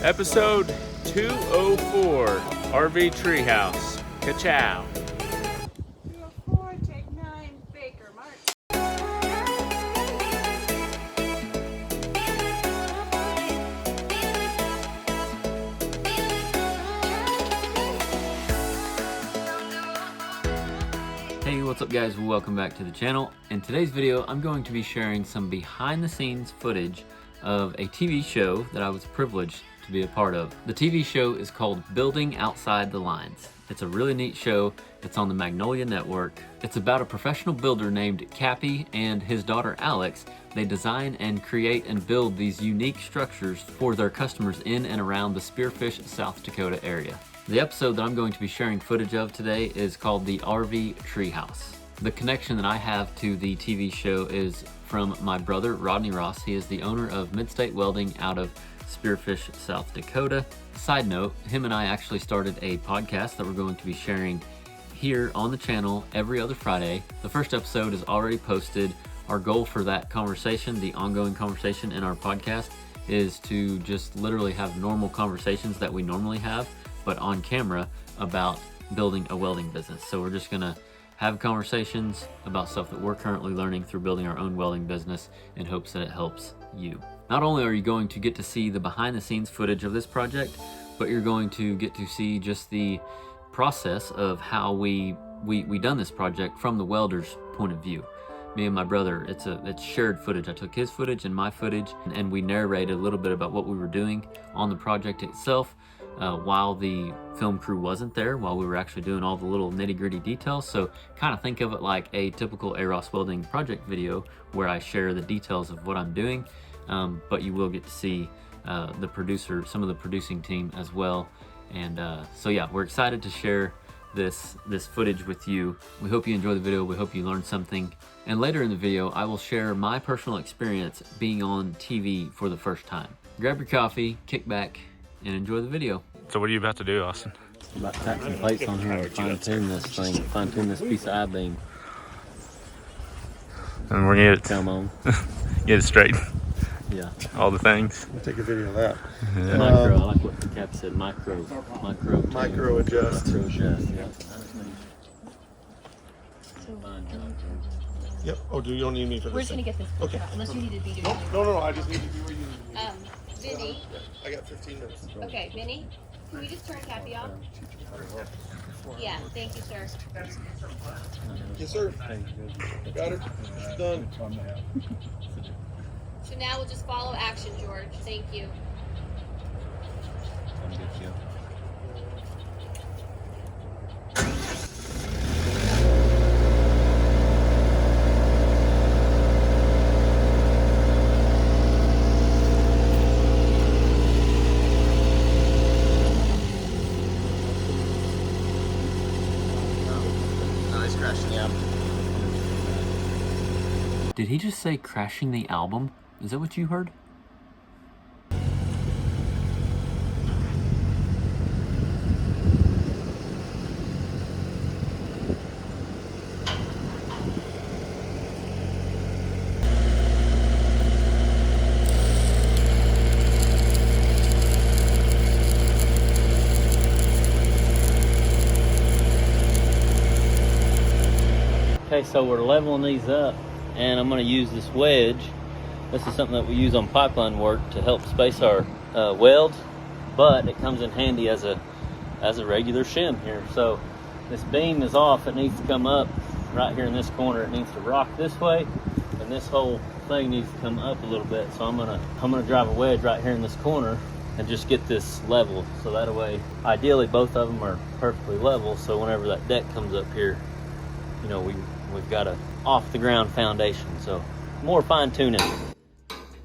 Episode 204, RV Treehouse. Ka-chow. 204, take 9, Baker, March. Hey, what's up guys? Welcome back to the channel. In today's video, I'm going to be sharing some behind the scenes footage of a TV show that I was privileged to be a part of. The TV show is called Building Outside the Lines. It's a really neat show. It's on the Magnolia Network. It's about a professional builder named Cappie and his daughter Alex. They design and create and build these unique structures for their customers in and around the Spearfish, South Dakota area. The episode that I'm going to be sharing footage of today is called the RV Treehouse. The connection that I have to the TV show is from my brother, Rodney Ross. He is the owner of Mid State Welding out of Spearfish, South Dakota. Side note, him and I actually started a podcast that we're going to be sharing here on the channel every other Friday. The first episode is already posted. Our goal for that conversation, the ongoing conversation in our podcast, is to just literally have normal conversations that we normally have, but on camera, about building a welding business. So we're just gonna have conversations about stuff that we're currently learning through building our own welding business in hopes that it helps you. Not only are you going to get to see the behind the scenes footage of this project, but you're going to get to see just the process of how we done this project from the welder's point of view. Me and my brother, it's shared footage. I took his footage and my footage, and we narrated a little bit about what we were doing on the project itself while the film crew wasn't there, while we were actually doing all the little nitty-gritty details. So kind of think of it like a typical arosswelding project video where I share the details of what I'm doing, but you will get to see the producer, some of the producing team as well. And so yeah, we're excited to share this footage with you. We hope you enjoy the video. We hope you learned something. And later in the video, I will share my personal experience being on TV for the first time. Grab your coffee, kick back, and enjoy the video. So what are you about to do, Austin? I'm about to tack some plates on here and fine-tune this thing, fine-tune this piece of I-beam. And we're gonna Come on. get it straight. Yeah. All the things. I'll take a video of that. Yeah. Micro, I like what the cap said, micro adjust. Micro adjust. Micro adjust, yeah. Yep. Oh, you don't need me for this? We're just gonna get this Okay. out, unless you need to be doing it. No, I just need to be where you need me. Vinny. I got 15 minutes. Okay, Vinny, can we just turn Cappie off? Yeah, thank you, sir. Yes, sir. Got it. Done. So now we'll just follow action, George. Thank you. Did he just say crashing the album? Is that what you heard? Okay, so we're leveling these up, and I'm going to use this wedge. This is something that we use on pipeline work to help space our welds, but it comes in handy as a regular shim here. So this beam is off. It needs to come up right here in this corner. It needs to rock this way, and this whole thing needs to come up a little bit. So I'm gonna drive a wedge right here in this corner and just get this level. So that way, ideally, both of them are perfectly level. So whenever that deck comes up here, you know, we've got a off the ground foundation. So more fine tuning.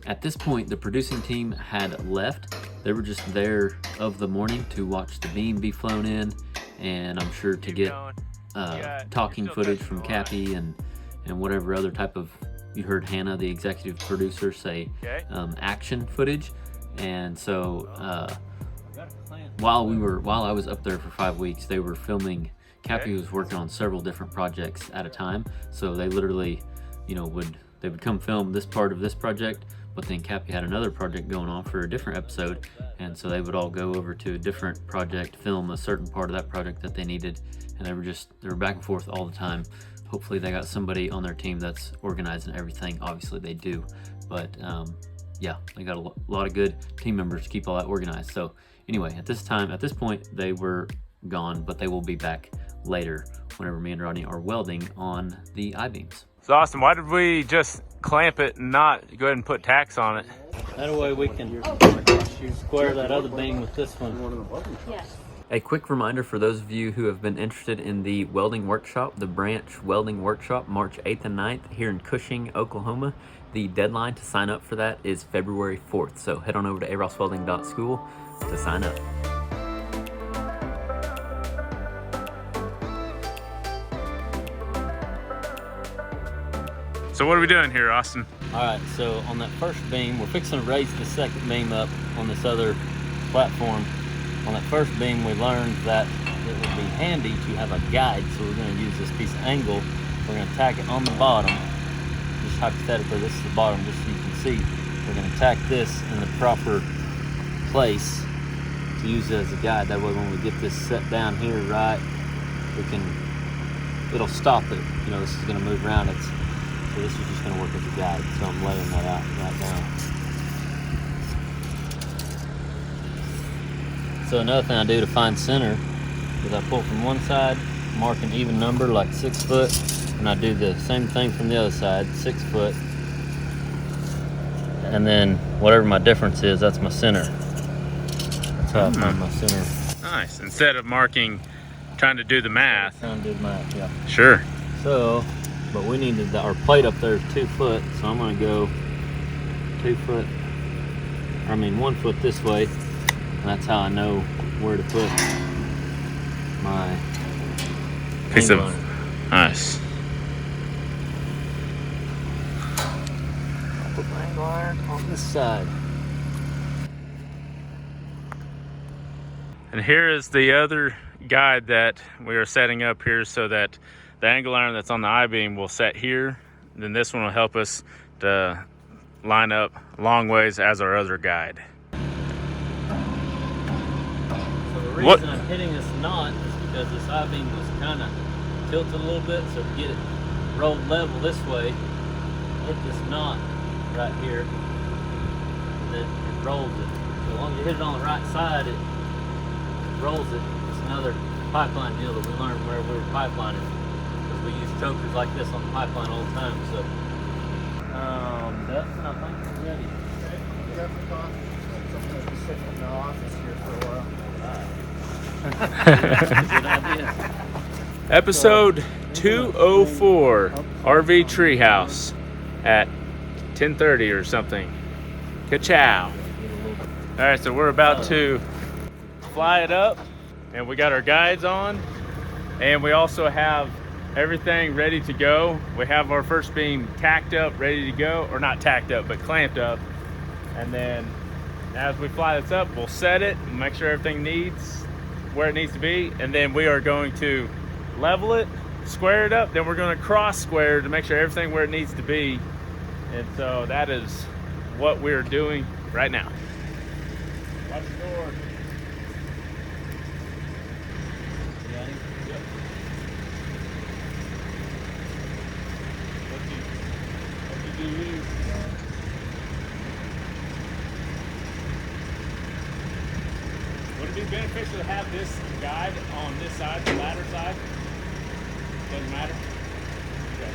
At this point, the producing team had left. They were just there of the morning to watch the beam be flown in, and I'm sure to get talking footage from Cappie and whatever other type of, you heard Hannah, the executive producer, say action footage. And so while I was up there for 5 weeks, they were filming. Cappie was working on several different projects at a time, so they literally, you know, they would come film this part of this project, but then Cappie had another project going on for a different episode, and so they would all go over to a different project, film a certain part of that project that they needed, and they were back and forth all the time. Hopefully they got somebody on their team that's organizing everything. Obviously they do, but yeah, they got a lot of good team members to keep all that organized. So anyway, at this point, they were gone, but they will be back later whenever me and Rodney are welding on the I-beams. So Austin, why did we just clamp it and not go ahead and put tacks on it? That way we can square that other beam with this one. Yes. A quick reminder for those of you who have been interested in the welding workshop, the Branch Welding Workshop, March 8th and 9th here in Cushing, Oklahoma. The deadline to sign up for that is February 4th. So head on over to arosswelding.school to sign up. So what are we doing here, Austin? All right, so on that first beam, we're fixing to raise the second beam up on this other platform. On that first beam, we learned that it would be handy to have a guide, so we're going to use this piece of angle. We're going to tack it on the bottom. Just hypothetically, this is the bottom, just so you can see. We're going to tack this in the proper place to use it as a guide. That way, when we get this set down here, right, it'll stop it. You know, this is going to move around. So this is just going to work as a guide. So I'm laying that out right now. So another thing I do to find center is I pull from one side, mark an even number like 6 foot, and I do the same thing from the other side, 6 foot. And then whatever my difference is, that's my center. That's how I find my center. Nice. Instead of trying to do the math. Trying to do the math, yeah. Sure. So, but we needed our plate up there is 2 foot, so I'm gonna go 2 foot, 1 foot this way. And that's how I know where to put my Piece of angle iron. nice. I'll put my angle iron on this side. And here is the other guide that we are setting up here so that the angle iron that's on the I-beam will set here. Then this one will help us to line up long ways as our other guide. The reason I'm hitting this knot is because this I-beam was kind of tilted a little bit, so to get it rolled level this way, hit this knot right here, and then it rolls it. So as long as you hit it on the right side, it rolls it. It's another pipeline deal that we learned whenever we were pipelining, because we use chokers like this on the pipeline all the time. So, Dustin, I think it's ready. Something that's been sitting in the office here for a while. Good idea. Episode 204, RV Treehouse at 10:30 or something. Ka-chow. All right, so we're about to fly it up, and we got our guides on, and we also have everything ready to go. We have our first beam tacked up, ready to go, or not tacked up, but clamped up. And then as we fly this up, we'll set it and make sure everything needs where it needs to be, and then we are going to level it, square it up, then we're going to cross square to make sure everything where it needs to be. And so that is what we're doing right now. Watch the door. Yep. What you do is would it be beneficial to have this guide on this side, the ladder side? Doesn't matter? Okay.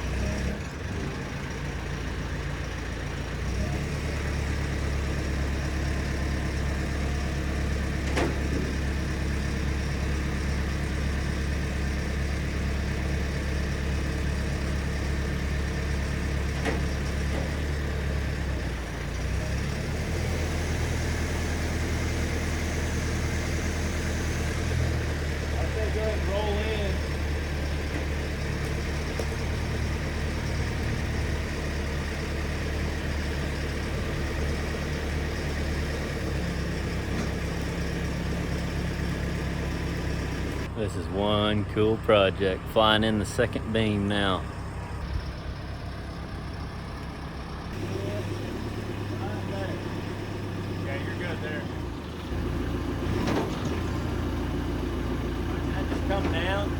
Go ahead and roll in. This is one cool project. Flying in the second beam now. drop down.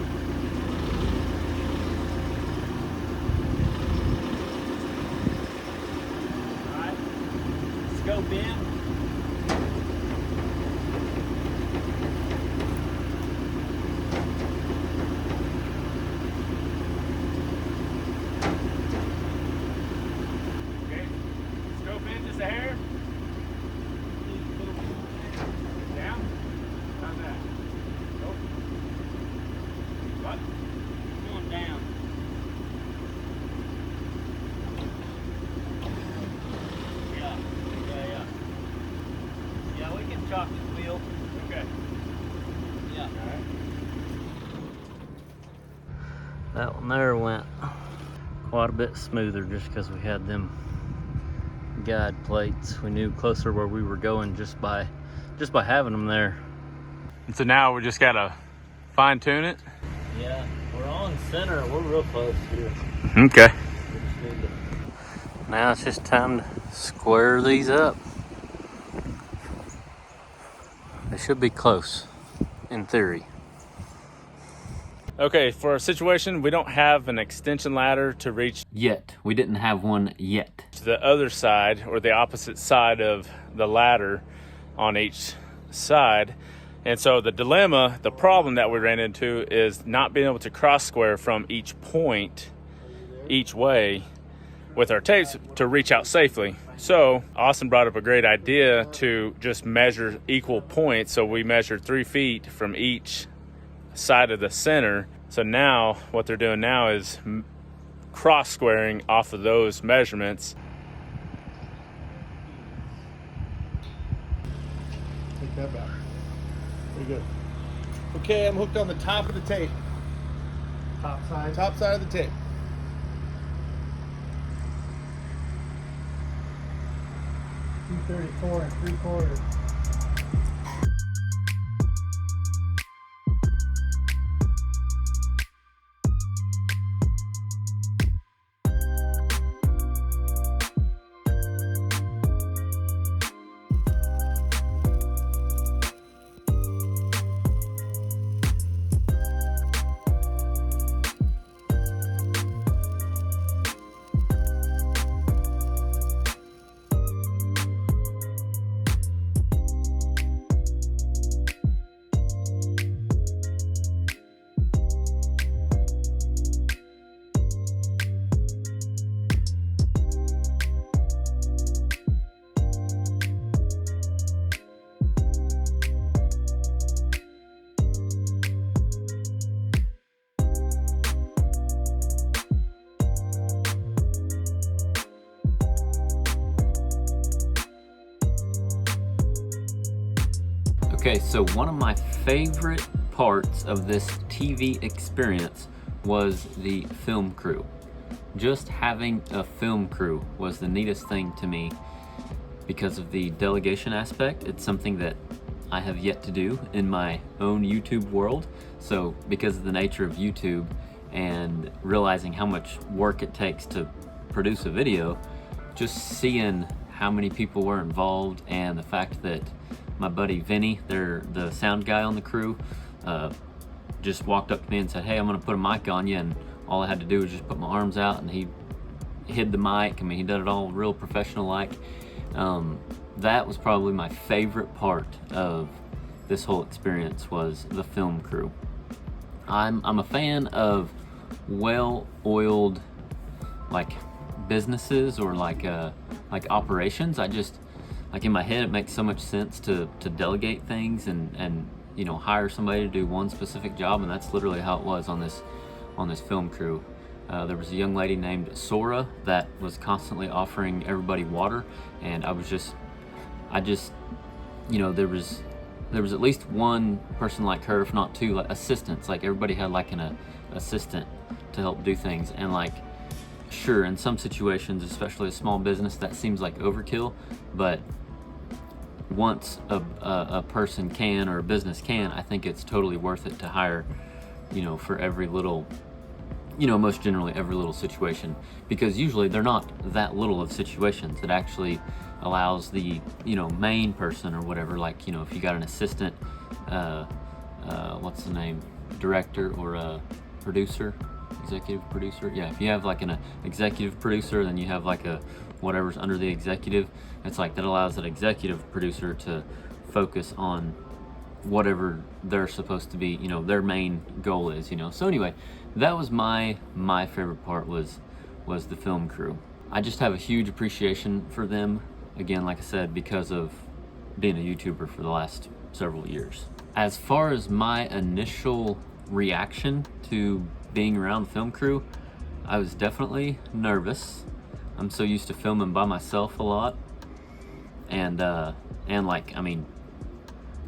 All right, scope in. Okay, scope in just a hair. Down. How's that? Nope. What? Going down. Yeah, we can chalk the wheel. Okay. Yeah. All right. That one there went quite a bit smoother just because we had them guide plates. We knew closer where we were going just by having them there. And so now we just gotta fine tune it. Yeah, we're on center. We're real close here. Okay. Now it's just time to square these up. They should be close, in theory. Okay, for our situation, we don't have an extension ladder to reach Yet. We didn't have one yet. to the other side or the opposite side of the ladder on each side. And so the dilemma, the problem that we ran into is not being able to cross square from each point, each way with our tapes to reach out safely. So Austin brought up a great idea to just measure equal points. So we measured 3 feet from each side of the center. So now what they're doing now is cross squaring off of those measurements. Take that back. Very good. Okay, I'm hooked on the top of the tape. Top side? Top side of the tape. 234 3/4. Okay, so one of my favorite parts of this TV experience was the film crew. Just having a film crew was the neatest thing to me because of the delegation aspect. It's something that I have yet to do in my own YouTube world. So because of the nature of YouTube and realizing how much work it takes to produce a video, just seeing how many people were involved and the fact that my buddy Vinny, the sound guy on the crew, just walked up to me and said, "Hey, I'm gonna put a mic on you," and all I had to do was just put my arms out and he hid the mic. I mean, he did it all real professional like. That was probably my favorite part of this whole experience was the film crew. I'm a fan of well-oiled like businesses or like operations. I just like in my head it makes so much sense to delegate things and you know, hire somebody to do one specific job, and that's literally how it was on this film crew. There was a young lady named Sora that was constantly offering everybody water, and I just you know, there was at least one person like her, if not two, like assistants. Like everybody had like an assistant to help do things, and like sure, in some situations, especially a small business, that seems like overkill, but once a person can or a business can, I think it's totally worth it to hire, you know, for every little, you know, most generally every little situation, because usually they're not that little of situations. It actually allows the, you know, main person or whatever, like, you know, if you got an assistant, what's the name? director or a producer, executive producer. Yeah, if you have like an executive producer, then you have like a whatever's under the executive. It's like that allows that executive producer to focus on whatever they're supposed to be, you know, their main goal is, you know. So anyway, that was my favorite part was the film crew. I just have a huge appreciation for them, again, like I said, because of being a YouTuber for the last several years. As far as my initial reaction to being around the film crew, I was definitely nervous. I'm so used to filming by myself a lot, and like, I mean,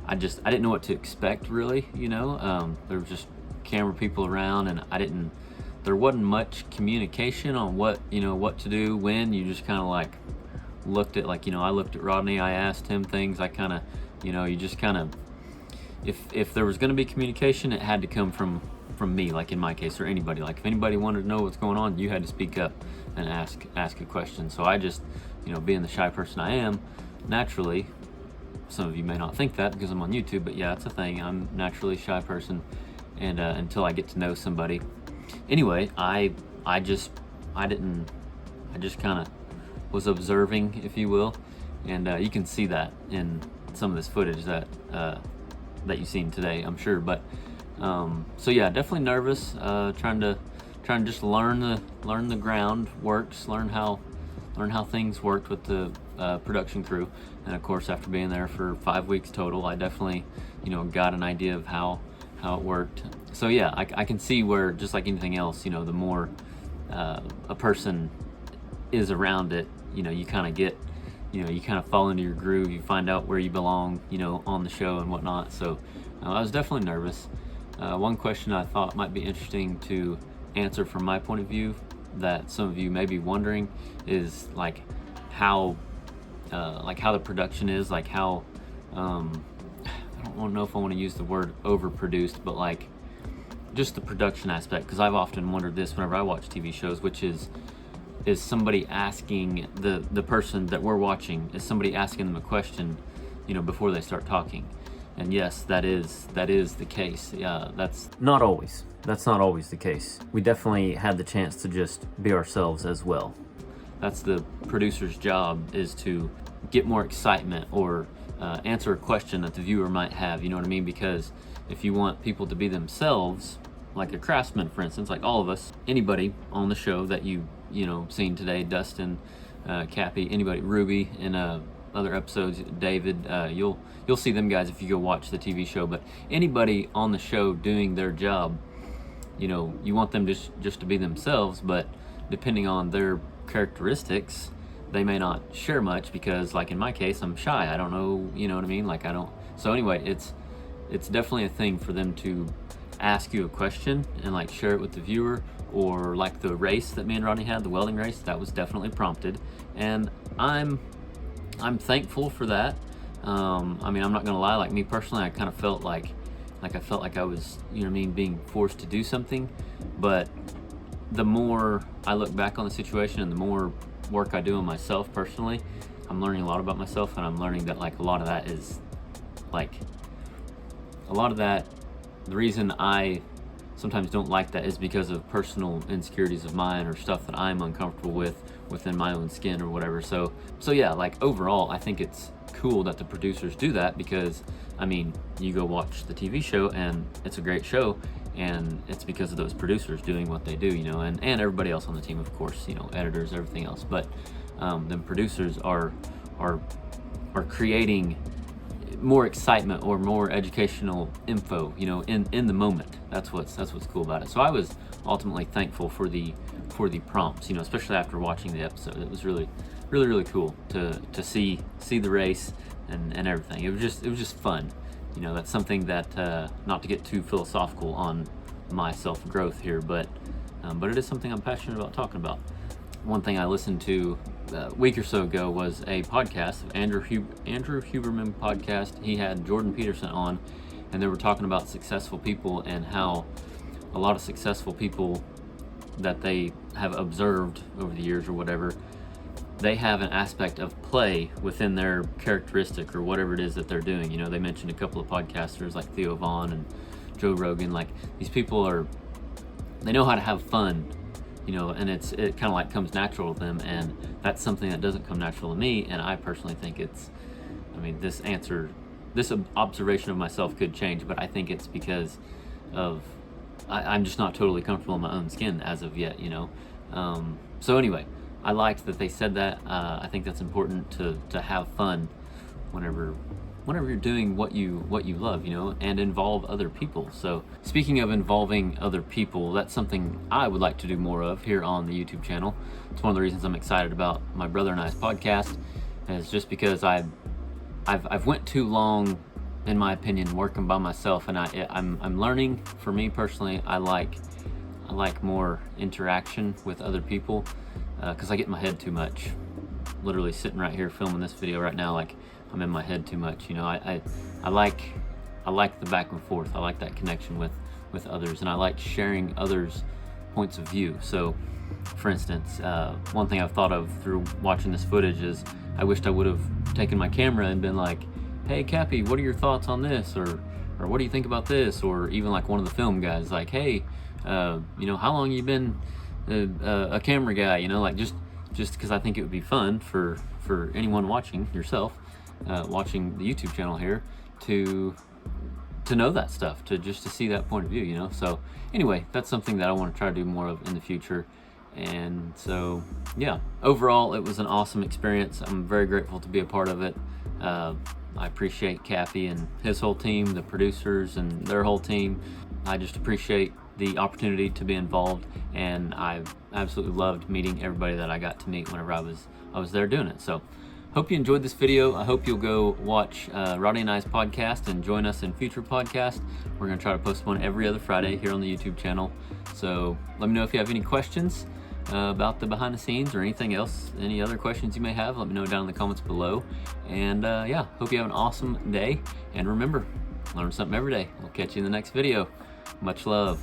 I didn't know what to expect, really, you know. There were just camera people around, and there wasn't much communication on what to do when. You just kind of like looked at, like, you know, I looked at Rodney, I asked him things, I kind of, you know, you just kind of, if there was going to be communication, it had to come from me, like in my case, or anybody. Like if anybody wanted to know what's going on, you had to speak up and ask a question. So I just, you know, being the shy person I am, naturally, some of you may not think that because I'm on YouTube, but yeah, it's a thing. I'm naturally a shy person, and until I get to know somebody. Anyway, I just kind of was observing, if you will, and you can see that in some of this footage that you've seen today, I'm sure. But so yeah, definitely nervous, trying to just learn the ground works, learn how things worked with the production crew. And of course, after being there for 5 weeks total, I definitely, you know, got an idea of how it worked. So yeah, I can see where, just like anything else, you know, the more a person is around it, you know, you kind of get, you know, you kind of fall into your groove, you find out where you belong, you know, on the show and whatnot. So I was definitely nervous. One question I thought might be interesting to answer from my point of view, that some of you may be wondering, is like how the production is, like how I don't know if I want to use the word overproduced, but like just the production aspect, because I've often wondered this whenever I watch TV shows, which is somebody asking the person that we're watching, is somebody asking them a question, you know, before they start talking. And yes, that is the case. Yeah, that's not always the case. We definitely had the chance to just be ourselves as well. That's the producer's job, is to get more excitement or answer a question that the viewer might have, you know what I mean? Because if you want people to be themselves, like a craftsman, for instance, like all of us, anybody on the show that you know seen today, Dustin, Cappie, anybody, Ruby, in other episodes, David, you'll see them guys if you go watch the TV show. But anybody on the show doing their job, you know, you want them just to be themselves, but depending on their characteristics, they may not share much, because like in my case, I'm shy. I don't know, you know what I mean? Like I don't. So anyway, it's definitely a thing for them to ask you a question and like share it with the viewer. Or like the race that me and Rodney had, the welding race, that was definitely prompted, and I'm thankful for that. I mean, I'm not gonna lie, like me personally, I kind of felt like I was, you know what I mean, being forced to do something. But the more I look back on the situation and the more work I do on myself personally, I'm learning a lot about myself, and I'm learning that like a lot of that, the reason I sometimes don't like that is because of personal insecurities of mine, or stuff that I'm uncomfortable with within my own skin or whatever. So yeah, like overall, I think it's cool that the producers do that, because I mean, you go watch the TV show and it's a great show, and it's because of those producers doing what they do, you know, and everybody else on the team, of course, you know, editors, everything else. But the producers are creating more excitement or more educational info, you know, in the moment. That's what's cool about it. So I was ultimately thankful for the prompts, you know, especially after watching the episode. It was really cool to see the race and everything. It was just fun, you know. That's something that not to get too philosophical on my self-growth here, but it is something I'm passionate about talking about. One thing I listened to a week or so ago was a podcast, Andrew Huberman podcast. He had Jordan Peterson on, and they were talking about successful people, and how a lot of successful people that they have observed over the years or whatever, they have an aspect of play within their characteristic or whatever it is that they're doing. You know, they mentioned a couple of podcasters like Theo Vaughn and Joe Rogan. Like, these people they know how to have fun, you know, and it kind of like comes natural to them, and that's something that doesn't come natural to me. And I personally think this observation of myself could change, but I think it's because of I'm just not totally comfortable in my own skin as of yet, you know. So anyway, I liked that they said that. I think that's important to have fun whenever you're doing what you love, you know, and involve other people. So speaking of involving other people, that's something I would like to do more of here on the YouTube channel. It's one of the reasons I'm excited about my brother and I's podcast, is just because I've went too long, in my opinion, working by myself, and I'm learning. For me personally, I like more interaction with other people, because I get in my head too much. Literally sitting right here filming this video right now, like, I'm in my head too much, you know. I like the back and forth. I like that connection with others, and I like sharing others' points of view. So, for instance, one thing I've thought of through watching this footage is I wished I would have taken my camera and been like, "Hey, Cappie, what are your thoughts on this?" or "What do you think about this?" Or even like one of the film guys, like, "Hey, you know, how long you been a camera guy?" You know, like just because I think it would be fun for anyone watching, yourself, watching the YouTube channel here, to know that stuff, to see that point of view, you know. So anyway, that's something that I want to try to do more of in the future. And so, yeah, overall, it was an awesome experience. I'm very grateful to be a part of it. I appreciate Cappie and his whole team, the producers and their whole team. I just appreciate the opportunity to be involved, and I absolutely loved meeting everybody that I got to meet whenever I was there doing it. So hope you enjoyed this video. I hope you'll go watch Rodney and I's podcast and join us in future podcasts. We're going to try to post one every other Friday here on the YouTube channel. So let me know if you have any questions about the behind the scenes or anything else. Any other questions you may have, let me know down in the comments below. And yeah, hope you have an awesome day. And remember, learn something every day. We'll catch you in the next video. Much love.